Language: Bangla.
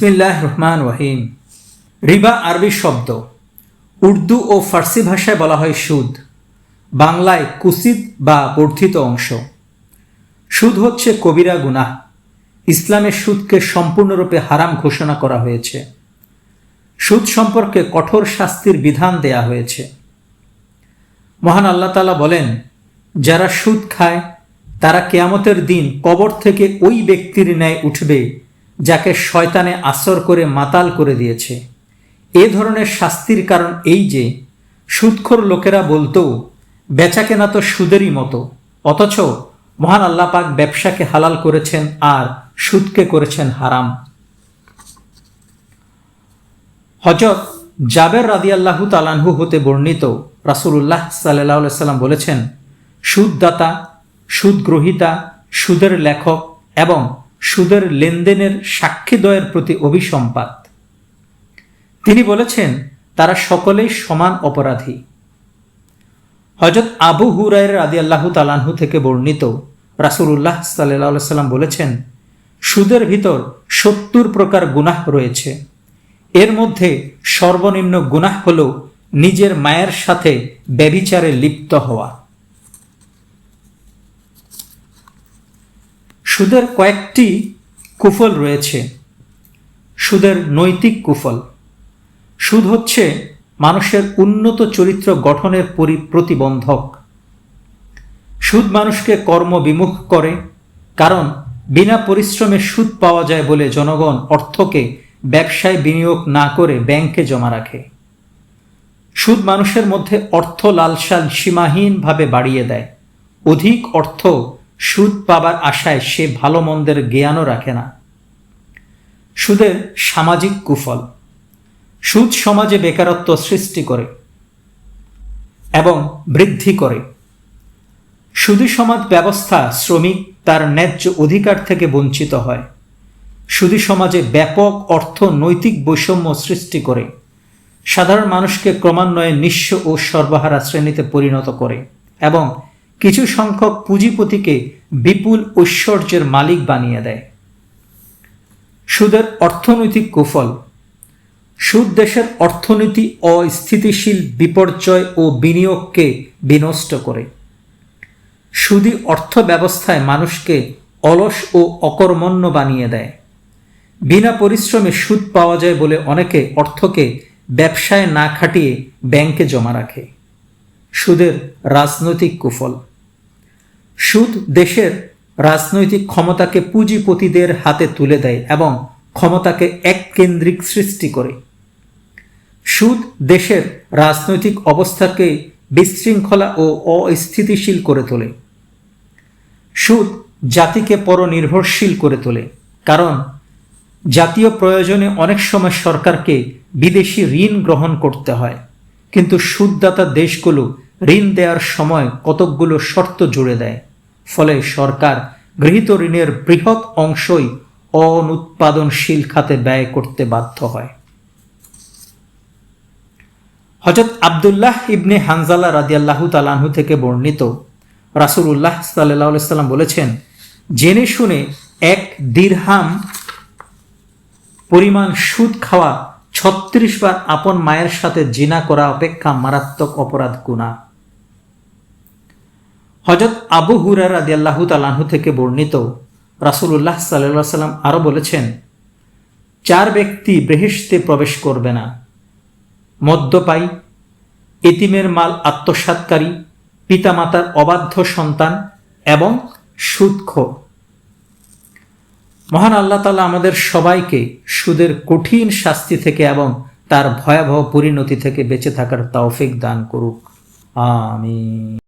বিসমিল্লাহ রহমান রহিম। রিবা আরবি শব্দ, উর্দু ও ফার্সি ভাষায় বলা হয় সুদ, বাংলায় কুসিদ বা বর্ধিত অংশ। সুদ হচ্ছে কবিরা গুনাহ। ইসলামে সুদকে সম্পূর্ণরূপে হারাম ঘোষণা করা হয়েছে। সুদ সম্পর্কে কঠোর শাস্তির বিধান দেয়া হয়েছে। মহান আল্লাহ তাআলা বলেন, যারা সুদ খায় তারা কিয়ামতের দিন কবর থেকে ওই ব্যক্তির ন্যায় উঠবে যাকে শয়তানে আসর করে মাতাল করে দিয়েছে। এ ধরনের শাস্তির কারণ এই যে সুদখোর লোকেরা বলতো বেচাকেনা তো সুদেরই মতো, অথচ মহান আল্লাহ পাক ব্যবসাকে হালাল করেছেন আর সুদকে করেছেন হারাম। হযরত জাবের রাদিয়াল্লাহু তাআলা আনহু হতে বর্ণিত, রাসূলুল্লাহ সাল্লাল্লাহু আলাইহি সাল্লাম বলেছেন, সুদদাতা, সুদগ্রহীতা, সুদের লেখক এবং সুদের লেনদেনের সাক্ষীদ্বয়ের প্রতি অভিসম্পাত। তিনি বলেছেন, তারা সকলেই সমান অপরাধী। হযরত আবু হুরায়রা রাদিয়াল্লাহু তাআলা আনহু থেকে বর্ণিত, রাসূলুল্লাহ সাল্লাল্লাহু আলাইহি সাল্লাম বলেছেন, সুদের ভিতর ৭০ প্রকার গুনাহ রয়েছে। এর মধ্যে সর্বনিম্ন গুনাহ হল নিজের মায়ের সাথে ব্যভিচারে লিপ্ত হওয়া। সুদের কয়েকটি কুফল রয়েছে। সুদের নৈতিক কুফল। সুদ হচ্ছে মানুষের উন্নত চরিত্র গঠনের প্রতিবন্ধক। সুদ মানুষকে কর্মবিমুখ করে, কারণ বিনা পরিশ্রমে সুদ পাওয়া যায় বলে জনগণ অর্থকে ব্যবসায় বিনিয়োগ না করে ব্যাংকে জমা রাখে। সুদ মানুষের মধ্যে অর্থ লালসা সীমাহীনভাবে বাড়িয়ে দেয়। অধিক অর্থ সুদ পাবার আশায় সে ভালো মন্দের জ্ঞানও রাখে না। সুদের সামাজিক কুফল। সুদ সমাজে বেকারত্ব সৃষ্টি করে এবং বৃদ্ধি করে। সুদী সমাজ ব্যবস্থা শ্রমিক তার ন্যায্য অধিকার থেকে বঞ্চিত হয়। সুদী সমাজে ব্যাপক অর্থনৈতিক বৈষম্য সৃষ্টি করে, সাধারণ মানুষকে ক্রমান্বয়ে নিঃস্ব ও সর্বহারা শ্রেণীতে পরিণত করে এবং কিছু সংখ্যক পুঁজিপতিকে বিপুল ঐশ্বর্যের মালিক বানিয়ে দেয়। সুদের অর্থনৈতিক কুফল। সুদ দেশের অর্থনীতি অস্থিতিশীল, বিপর্যয় ও বিনিয়োগকে বিনষ্ট করে। সুদী অর্থ ব্যবস্থায় মানুষকে অলস ও অকর্মণ্য বানিয়ে দেয়। বিনা পরিশ্রমে সুদ পাওয়া যায় বলে অনেকে অর্থকে ব্যবসায় না খাটিয়ে ব্যাংকে জমা রাখে। সুদের রাজনৈতিক কুফল। সুদ দেশের রাজনৈতিক ক্ষমতাকে পুঁজিপতিদের হাতে তুলে দেয় এবং ক্ষমতাকে এককেন্দ্রিক সৃষ্টি করে। সুদ দেশের রাজনৈতিক অবস্থাকে বিশৃঙ্খলা ও অস্থিতিশীল করে তোলে। সুদ জাতিকে পরনির্ভরশীল করে তোলে, কারণ জাতীয় প্রয়োজনে অনেক সময় সরকারকে বিদেশি ঋণ গ্রহণ করতে হয়, কিন্তু সুদদাতা দেশগুলো ঋণ দেওয়ার সময় কতকগুলো শর্ত জুড়ে দেয়, ফলে সরকার গৃহীত ঋণের বৃহৎ অংশই অনুৎপাদনশীল খাতে ব্যয় করতে বাধ্য হয়। হযরত আব্দুল্লাহ ইবনে হানজালা রাদিয়াল্লাহু তাআলা আনহু থেকে বর্ণিত, রাসূলুল্লাহ সাল্লাল্লাহু আলাইহি সাল্লাম বলেছেন, জেনে শুনে 1 দিরহাম পরিমাণ সুদ খাওয়া 36 বার আপন মায়ের সাথে জিনা করা অপেক্ষা মারাত্মক অপরাধ গুনাহ। হযরত আবু হুরায়রা রাদিয়াল্লাহু তাআলা আনহু থেকে বর্ণিত, রাসূলুল্লাহ সাল্লাল্লাহু আলাইহি সাল্লাম আরো বলেছেন, 4 ব্যক্তি বেহেশতে প্রবেশ করবে না: মদ্যপায়ী, এতিমের মাল আত্মসাৎকারী, পিতামাতার অবাধ্য সন্তান এবং সুদখোর। মহান আল্লাহ তাআলা আমাদের সবাইকে সুদের কঠিন শাস্তি থেকে এবং তার ভয়াবহ পরিণতি থেকে বেঁচে থাকার তৌফিক দান করুক। আমিন।